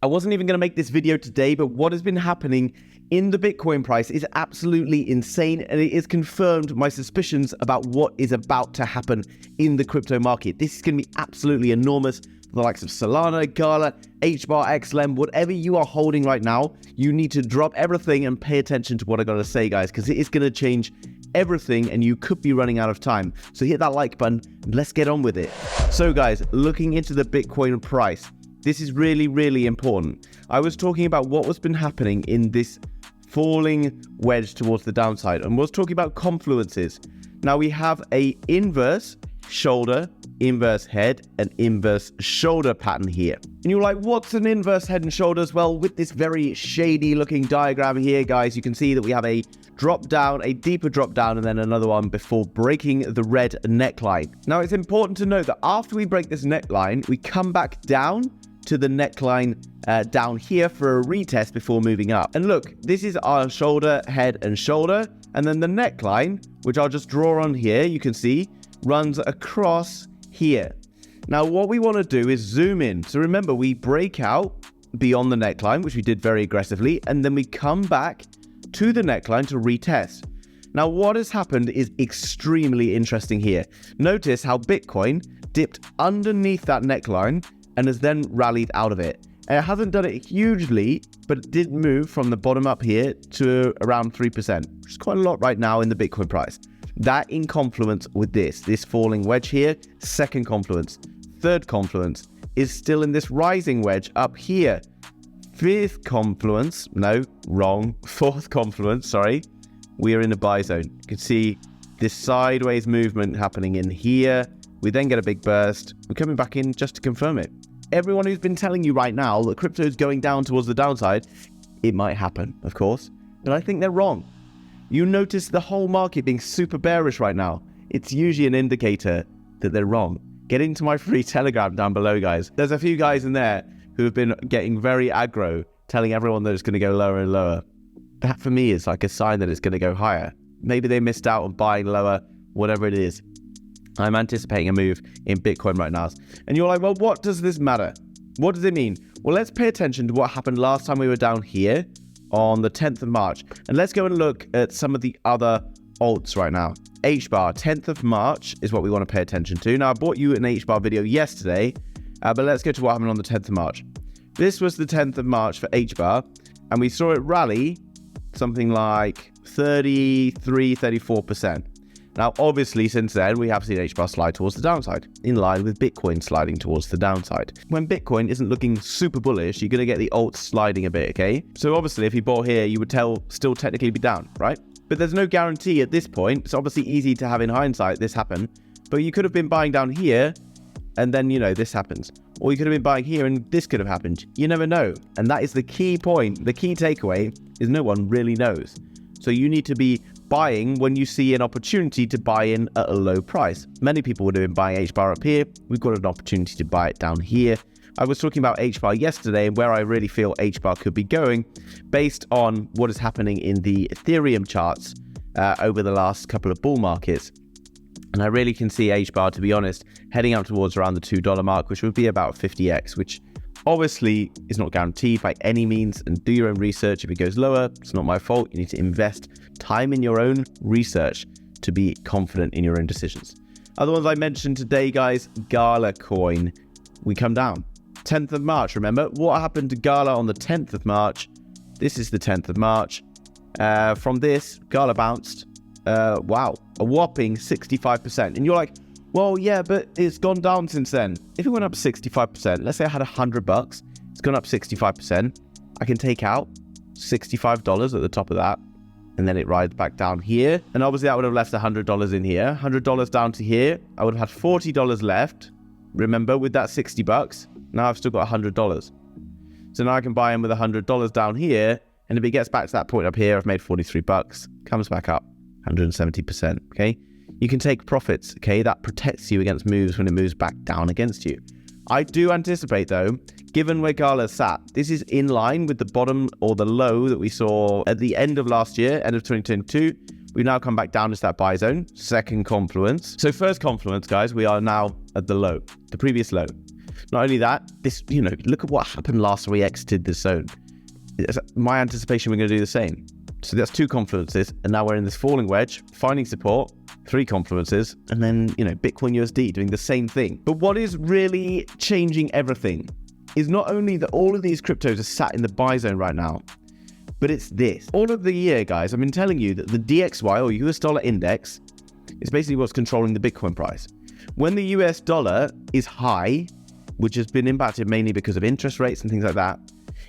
I wasn't even going to make this video today, but what has been happening in the Bitcoin price is absolutely insane, and it is confirmed my suspicions about what is about to happen in the crypto market. This is going to be absolutely enormous. The likes of Solana, Gala, HBar, XLM, whatever you are holding right now, you need to drop everything and pay attention to what I got to say, guys, because it is going to change everything and you could be running out of time. So hit that like button and let's get on with it. So guys, looking into the Bitcoin price, this is really, really important. I was talking about what has been happening in this falling wedge towards the downside and was talking about confluences. Now we have a inverse shoulder, inverse head, and inverse shoulder pattern here. And you're like, what's an inverse head and shoulders? Well, with this very shady looking diagram here, guys, you can see that we have a drop down, a deeper drop down, and then another one before breaking the red neckline. Now it's important to note that after we break this neckline, we come back down to the neckline down here for a retest before moving up. And look, this is our shoulder, head, and shoulder. And then the neckline, which I'll just draw on here, you can see, runs across here. Now, what we want to do is zoom in. So remember, we break out beyond the neckline, which we did very aggressively, and then we come back to the neckline to retest. Now, what has happened is extremely interesting here. Notice how Bitcoin dipped underneath that neckline and has then rallied out of it. And it hasn't done it hugely, but it did move from the bottom up here to around 3%, which is quite a lot right now in the Bitcoin price. That in confluence with this falling wedge here, second confluence. Third confluence is still in this rising wedge up here. Fourth confluence, sorry, we are in the buy zone. You can see this sideways movement happening in here. We then get a big burst. We're coming back in just to confirm it. Everyone who's been telling you right now that crypto is going down towards the downside, it might happen, of course, but I think they're wrong. You notice the whole market being super bearish right now. It's usually an indicator that they're wrong. Get into my free Telegram down below, guys. There's a few guys in there who have been getting very aggro, telling everyone that it's going to go lower and lower. That for me is like a sign that it's going to go higher. Maybe they missed out on buying lower, whatever it is. I'm anticipating a move in Bitcoin right now. And you're like, well, what does this matter? What does it mean? Well, let's pay attention to what happened last time we were down here on the 10th of March. And let's go and look at some of the other alts right now. HBar, 10th of March is what we want to pay attention to. Now, I bought you an HBar video yesterday, but let's go to what happened on the 10th of March. This was the 10th of March for HBar, and we saw it rally something like 33, 34%. Now, obviously, since then, we have seen HBar slide towards the downside, in line with Bitcoin sliding towards the downside. When Bitcoin isn't looking super bullish, you're going to get the alts sliding a bit, okay? So obviously, if you bought here, you would still technically be down, right? But there's no guarantee at this point. It's obviously easy to have in hindsight this happen, but you could have been buying down here, and then, this happens. Or you could have been buying here, and this could have happened. You never know. And that is the key point. The key takeaway is no one really knows. So you need to be buying when you see an opportunity to buy in at a low price. Many people would have been buying HBar up here. We've got an opportunity to buy it down here. I was talking about HBar yesterday and where I really feel HBar could be going based on what is happening in the Ethereum charts over the last couple of bull markets. And I really can see HBar, to be honest, heading up towards around the $2 mark, which would be about 50x, which obviously is not guaranteed by any means, and do your own research. If it goes lower, it's not my fault. You need to invest time in your own research to be confident in your own decisions. Other ones I mentioned today, guys, Gala coin, we come down. 10th of March, remember? What happened to Gala on the 10th of March? This is the 10th of March. From this, Gala bounced, wow, a whopping 65%. And you're like, well, yeah, but it's gone down since then. If it went up 65%, let's say I had $100, it's gone up 65%. I can take out $65 at the top of that, and then it rides back down here. And obviously, I would have left $100 in here, $100 down to here. I would have had $40 left. Remember, with that $60, now I've still got $100. So now I can buy in with $100 down here, and if it gets back to that point up here, I've made $43, comes back up 170%, okay? You can take profits, okay? That protects you against moves when it moves back down against you. I do anticipate, though, given where Gala sat, this is in line with the bottom or the low that we saw at the end of last year, end of 2022. We've now come back down to that buy zone, second confluence. So first confluence, guys, we are now at the low, the previous low. Not only that, this, look at what happened last time we exited this zone. It's my anticipation we're going to do the same. So that's 2 confluences, and now we're in this falling wedge, finding support, 3 confluences, and then, Bitcoin USD doing the same thing. But what is really changing everything is not only that all of these cryptos are sat in the buy zone right now, but it's this. All of the year, guys, I've been telling you that the DXY, or US dollar index, is basically what's controlling the Bitcoin price. When the US dollar is high, which has been impacted mainly because of interest rates and things like that,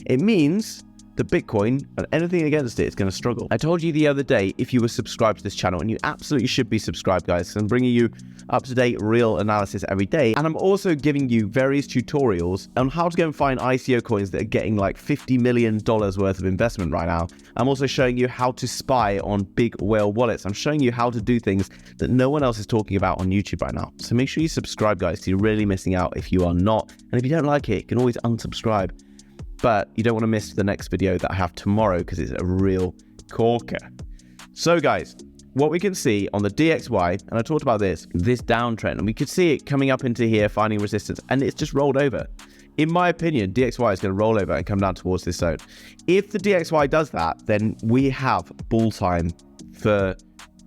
it means the Bitcoin and anything against it is going to struggle. I told you the other day, if you were subscribed to this channel, and you absolutely should be subscribed, guys, I'm bringing you up-to-date real analysis every day. And I'm also giving you various tutorials on how to go and find ICO coins that are getting like $50 million worth of investment right now. I'm also showing you how to spy on big whale wallets. I'm showing you how to do things that no one else is talking about on YouTube right now. So make sure you subscribe, guys, because you're really missing out if you are not. And if you don't like it, you can always unsubscribe. But you don't want to miss the next video that I have tomorrow because it's a real corker. So guys, what we can see on the DXY, and I talked about this downtrend, and we could see it coming up into here, finding resistance, and it's just rolled over. In my opinion, DXY is going to roll over and come down towards this zone. If the DXY does that, then we have bull time for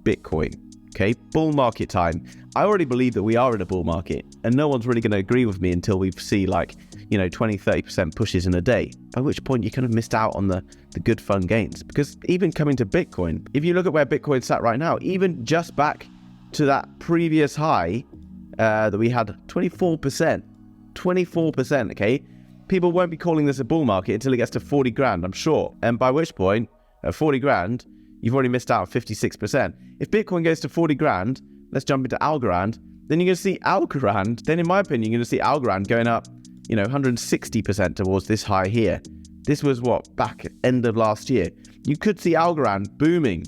Bitcoin. Okay, bull market time. I already believe that we are in a bull market, and no one's really going to agree with me until we see 20-30% pushes in a day, by which point you kind of missed out on the good fun gains. Because even coming to Bitcoin, if you look at where Bitcoin's sat right now, even just back to that previous high that we had 24%, okay? People won't be calling this a bull market until it gets to 40 grand, I'm sure. And by which point, at 40 grand, you've already missed out on 56%. If Bitcoin goes to 40 grand, let's jump into Algorand, then you're going to see Algorand, then in my opinion, you're going to see Algorand going up 160% towards this high here. This was back end of last year. You could see Algorand booming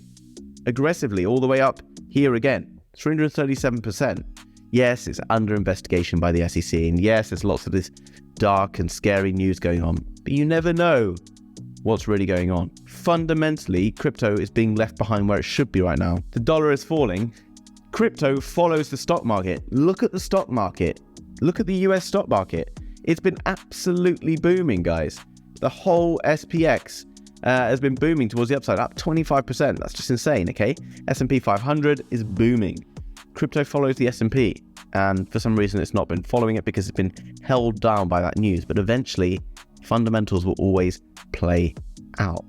aggressively all the way up here again, 337%. Yes, it's under investigation by the SEC, and yes, there's lots of this dark and scary news going on, but you never know what's really going on. Fundamentally, crypto is being left behind where it should be right now. The dollar is falling. Crypto follows the stock market. Look at the stock market. Look at the US stock market. It's been absolutely booming, guys. The whole SPX has been booming towards the upside, up 25%. That's just insane, okay? S&P 500 is booming. Crypto follows the S&P, and for some reason it's not been following it because it's been held down by that news. But eventually, fundamentals will always play out.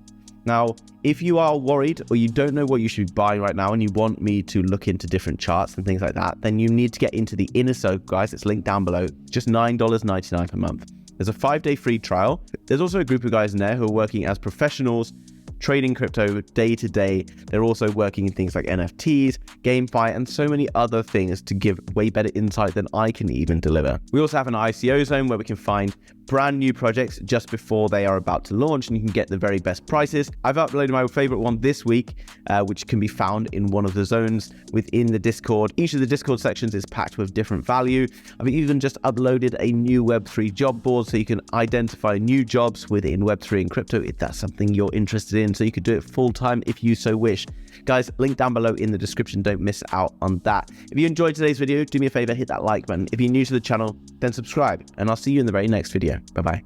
Now, if you are worried or you don't know what you should be buying right now and you want me to look into different charts and things like that, then you need to get into the inner circle, guys. It's linked down below. Just $9.99 per month. There's a 5-day free trial. There's also a group of guys in there who are working as professionals, trading crypto day to day. They're also working in things like NFTs, GameFi, and so many other things to give way better insight than I can even deliver. We also have an ICO zone where we can find brand new projects just before they are about to launch, and you can get the very best prices. I've uploaded my favorite one this week, which can be found in one of the zones within the Discord. Each of the Discord sections is packed with different value. I've even just uploaded a new Web3 job board so you can identify new jobs within Web3 and crypto if that's something you're interested in, so you could do it full time if you so wish. Guys, link down below in the description. Don't miss out on that. If you enjoyed today's video, do me a favor, hit that like button. If you're new to the channel, then subscribe, and I'll see you in the very next video. Bye-bye.